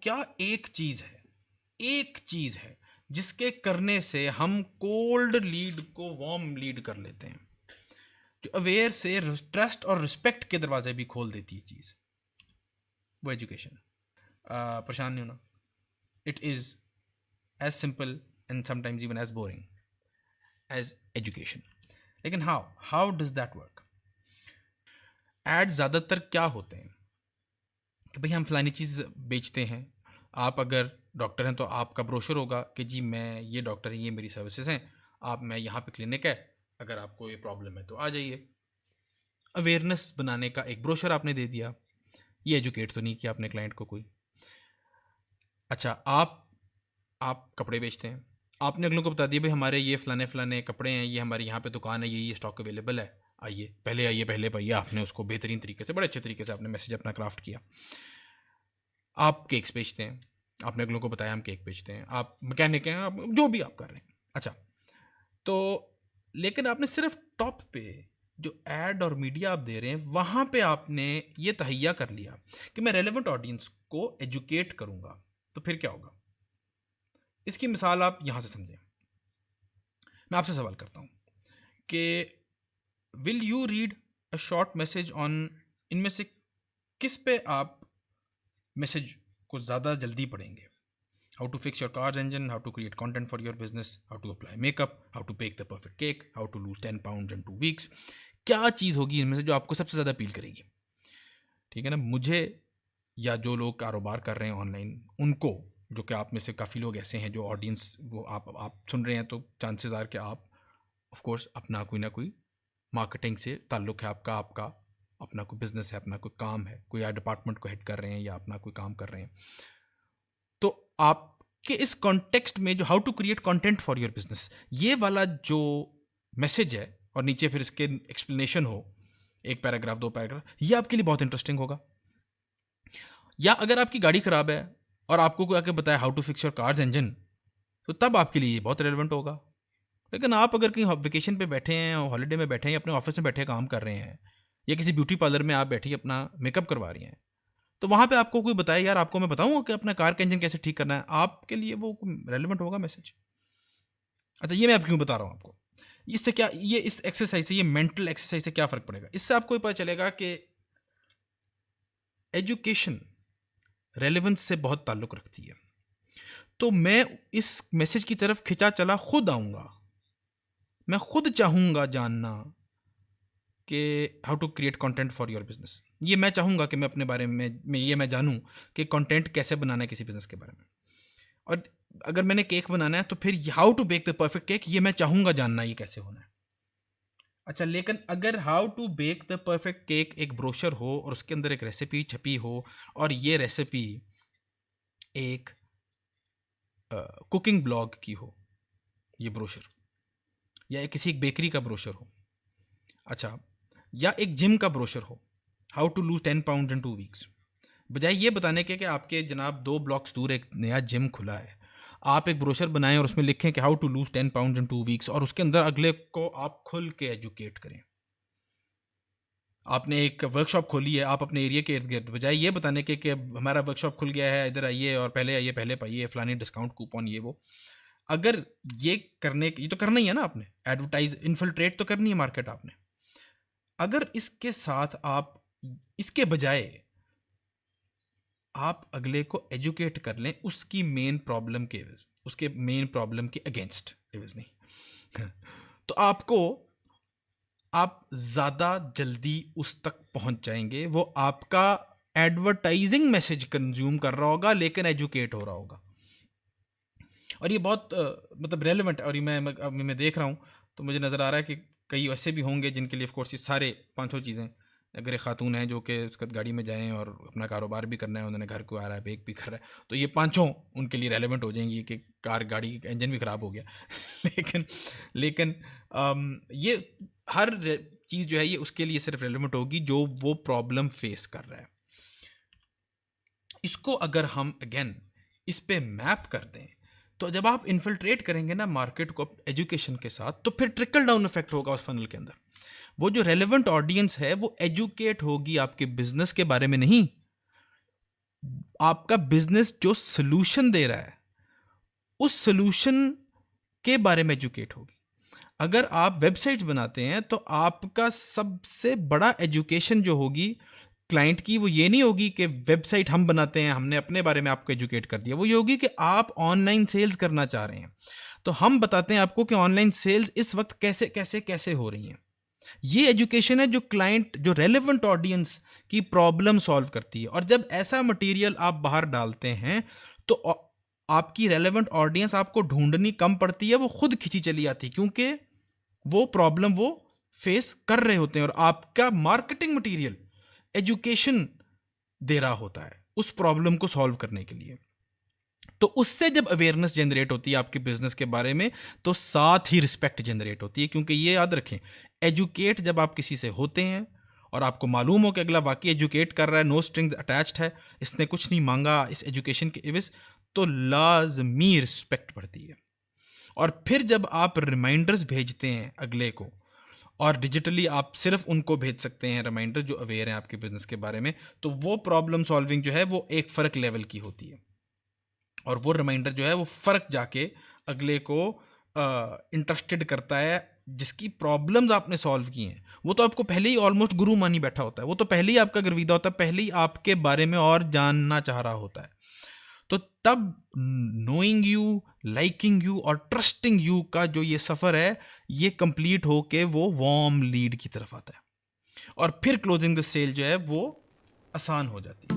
क्या एक चीज है जिसके करने से हम कोल्ड लीड को वार्म लीड कर लेते हैं, जो अवेयर से ट्रस्ट और रिस्पेक्ट के दरवाजे भी खोल देती है चीज, वो एजुकेशन। परेशान नहीं होना, it is as simple and sometimes even as boring as education. लेकिन हाउ डज दैट वर्क? एड ज़्यादातर क्या होते हैं कि भाई हम फलानी चीज़ बेचते हैं, आप अगर डॉक्टर हैं तो आपका ब्रोशर होगा कि जी मैं ये डॉक्टर हैं, ये मेरी सर्विसेज हैं, मैं यहाँ पे क्लिनिक है, अगर आपको ये प्रॉब्लम है तो आ जाइए। अवेयरनेस बनाने का एक ब्रोशर आपने दे दिया, ये एजुकेट तो नहीं किया आपने क्लाइंट को कोई। अच्छा, आप कपड़े बेचते हैं, आपने अगलों को बता दिया भाई हमारे ये फलाने फलाने कपड़े हैं, ये हमारी यहाँ पे दुकान है, ये स्टॉक अवेलेबल है, आइए पहले पाइए। आपने उसको बेहतरीन तरीके से, बड़े अच्छे तरीके से आपने मैसेज अपना क्राफ्ट किया। आप केक्स बेचते हैं, आपने अगलों को बताया हम केक बेचते हैं, आप मैकेनिक हैं, आप जो भी आप कर रहे हैं। अच्छा, तो लेकिन आपने सिर्फ टॉप पे जो एड और मीडिया आप दे रहे हैं वहाँ पे आपने ये तहैया कर लिया कि मैं रेलेवेंट ऑडियंस को एजुकेट करूँगा, तो फिर क्या होगा? इसकी मिसाल आप यहाँ से समझें। मैं आपसे सवाल करता हूँ कि will you read a short message on, इनमें से किस पे आप मैसेज को ज़्यादा जल्दी पढ़ेंगे? How to fix your car's engine, how to create content for your business, how to apply makeup, how to bake the perfect cake, how to lose 10 pound in 2 weeks. क्या चीज़ होगी इनमें से जो आपको सबसे ज़्यादा अपील करेगी? ठीक है ना, मुझे या जो लोग कारोबार कर रहे हैं ऑनलाइन उनको, जो कि आप में से काफ़ी लोग ऐसे हैं जो ऑडियंस वो आप सुन रहे हैं, तो चांसेस आर कि आप ऑफ कोर्स अपना कोई ना कोई मार्केटिंग से ताल्लुक़ है आपका अपना कोई बिजनेस है, अपना कोई काम है, कोई आप डिपार्टमेंट को हेड कर रहे हैं या अपना कोई काम कर रहे हैं। तो आपके इस कॉन्टेक्स्ट में जो how to create content for your business, ये वाला जो मैसेज है और नीचे फिर इसके एक्सप्लेनेशन हो, एक पैराग्राफ 2 पैराग्राफ, ये आपके लिए बहुत इंटरेस्टिंग होगा। या अगर आपकी गाड़ी खराब है और आपको कोई आके बताया how to fix your car's engine, तो तब आपके लिए ये बहुत रेलेवेंट होगा। लेकिन आप अगर कहीं वेकेशन पे बैठे हैं, हॉलीडे में बैठे हैं, अपने ऑफिस में बैठे काम कर रहे हैं, या किसी ब्यूटी पार्लर में आप बैठी अपना मेकअप करवा रही हैं, तो वहाँ पे आपको कोई बताए यार आपको मैं बताऊँगा कि अपना कार का इंजन कैसे ठीक करना है, आपके लिए वो रेलेवेंट होगा मैसेज? अच्छा, ये मैं अब क्यों बता रहा हूँ आपको, इससे क्या, ये इस एक्सरसाइज से, ये मेंटल एक्सरसाइज से क्या फ़र्क पड़ेगा? इससे आपको ये पता चलेगा कि एजुकेशन रेलेवेंस से बहुत ताल्लुक़ रखती है। तो मैं इस मैसेज की तरफ खिंचा चला खुद आऊँगा, मैं खुद चाहूँगा जानना कि how to create content for your business. ये मैं चाहूँगा कि मैं अपने बारे में ये मैं जानूँ कि कंटेंट कैसे बनाना है किसी बिजनेस के बारे में। और अगर मैंने केक बनाना है तो फिर how to bake the perfect cake, ये मैं चाहूँगा जानना ये कैसे होना है। अच्छा, लेकिन अगर how to bake the perfect cake एक ब्रोशर हो और उसके अंदर एक रेसिपी छपी हो, और ये रेसिपी एक कुकिंग ब्लॉग की हो, ये ब्रोशर, या किसी एक बेकरी का ब्रोशर हो, अच्छा, या एक जिम का ब्रोशर हो, how to lose 10 pound in 2 weeks, बजाय ये बताने के कि आपके जनाब 2 ब्लॉक्स दूर एक नया जिम खुला है, आप एक ब्रोशर बनाएं और उसमें लिखें कि how to lose 10 pound in 2 weeks, और उसके अंदर अगले को आप खुल के एजुकेट करें। आपने एक वर्कशॉप खोली है, आप अपने एरिया के इर्द गिर्द, बजाय ये बताने के कि हमारा वर्कशॉप खुल गया है, इधर आइए और पहले आइए, पहले पाइए फलानी डिस्काउंट कूपन, ये वो। अगर ये करने, ये तो करना ही है ना आपने, एडवर्टाइज इन्फिल्ट्रेट तो करनी है मार्केट आपने। अगर इसके साथ आप, इसके बजाय आप अगले को एजुकेट कर लें उसकी मेन प्रॉब्लम के, उसके मेन प्रॉब्लम के अगेंस्ट एवज नहीं, तो आप ज़्यादा जल्दी उस तक पहुंच जाएंगे। वो आपका एडवर्टाइजिंग मैसेज कंज्यूम कर रहा होगा लेकिन एजुकेट हो रहा होगा। और ये बहुत मतलब रेलेवेंट, और ये मैं देख रहा हूँ तो मुझे नज़र आ रहा है कि कई ऐसे भी होंगे जिनके लिए ऑफ कोर्स ये सारे पांचों चीज़ें, अगर एक खातून है जो कि उसका गाड़ी में जाएं और अपना कारोबार भी करना है, उन्होंने घर को आ रहा है, बेक भी कर रहा है, तो ये पांचों उनके लिए रेलेवेंट हो जाएंगी कि कार गाड़ी का इंजन भी ख़राब हो गया लेकिन ये हर चीज़ जो है ये उसके लिए सिर्फ रेलेवेंट होगी जो वो प्रॉब्लम फेस कर रहा है। इसको अगर हम अगेन इस पे मैप कर दें, तो जब आप इन्फिल्ट्रेट करेंगे ना मार्केट को एजुकेशन के साथ, तो फिर ट्रिकल डाउन इफेक्ट होगा उस फनल के अंदर। वो जो रेलेवेंट ऑडियंस है वो एजुकेट होगी आपके बिजनेस के बारे में नहीं, आपका बिजनेस जो सोल्यूशन दे रहा है उस सोल्यूशन के बारे में एजुकेट होगी। अगर आप वेबसाइट्स बनाते हैं तो आपका सबसे बड़ा एजुकेशन जो होगी क्लाइंट की, वो ये नहीं होगी कि वेबसाइट हम बनाते हैं, हमने अपने बारे में आपको एजुकेट कर दिया। वो ये होगी कि आप ऑनलाइन सेल्स करना चाह रहे हैं, तो हम बताते हैं आपको कि ऑनलाइन सेल्स इस वक्त कैसे कैसे कैसे हो रही हैं। ये एजुकेशन है जो क्लाइंट, जो रेलेवेंट ऑडियंस की प्रॉब्लम सॉल्व करती है। और जब ऐसा मटेरियल आप बाहर डालते हैं तो आपकी रेलेवेंट ऑडियंस आपको ढूंढनी कम पड़ती है, वो खुद खिंची चली आती है, क्योंकि वो प्रॉब्लम वो फेस कर रहे होते हैं और आपका मार्केटिंग मटेरियल एजुकेशन दे रहा होता है उस प्रॉब्लम को सॉल्व करने के लिए। तो उससे जब अवेयरनेस जनरेट होती है आपके बिजनेस के बारे में, तो साथ ही रिस्पेक्ट जनरेट होती है। क्योंकि ये याद रखें, एजुकेट जब आप किसी से होते हैं और आपको मालूम हो कि अगला वाकई एजुकेट कर रहा है, नो स्ट्रिंग्स अटैच्ड है, इसने कुछ नहीं मांगा इस एजुकेशन के एवज, तो लाजमी रिस्पेक्ट बढ़ती है। और फिर जब आप रिमाइंडर्स भेजते हैं अगले को, और डिजिटली आप सिर्फ उनको भेज सकते हैं रिमाइंडर जो अवेयर हैं आपके बिजनेस के बारे में, तो वो प्रॉब्लम सॉल्विंग जो है वो एक फ़र्क लेवल की होती है। और वो रिमाइंडर जो है वो फ़र्क जाके अगले को इंटरेस्टेड करता है, जिसकी प्रॉब्लम्स आपने सॉल्व की हैं। वो तो आपको पहले ही ऑलमोस्ट गुरु मानी बैठा होता है, वो तो पहले ही आपका गर्विदा होता है, पहले ही आपके बारे में और जानना चाह रहा होता है। तो तब नोइंग यू, लाइकिंग यू और ट्रस्टिंग यू का जो ये सफ़र है, ये कंप्लीट होके वो वार्म लीड की तरफ आता है, और फिर क्लोजिंग द सेल जो है वो आसान हो जाती है।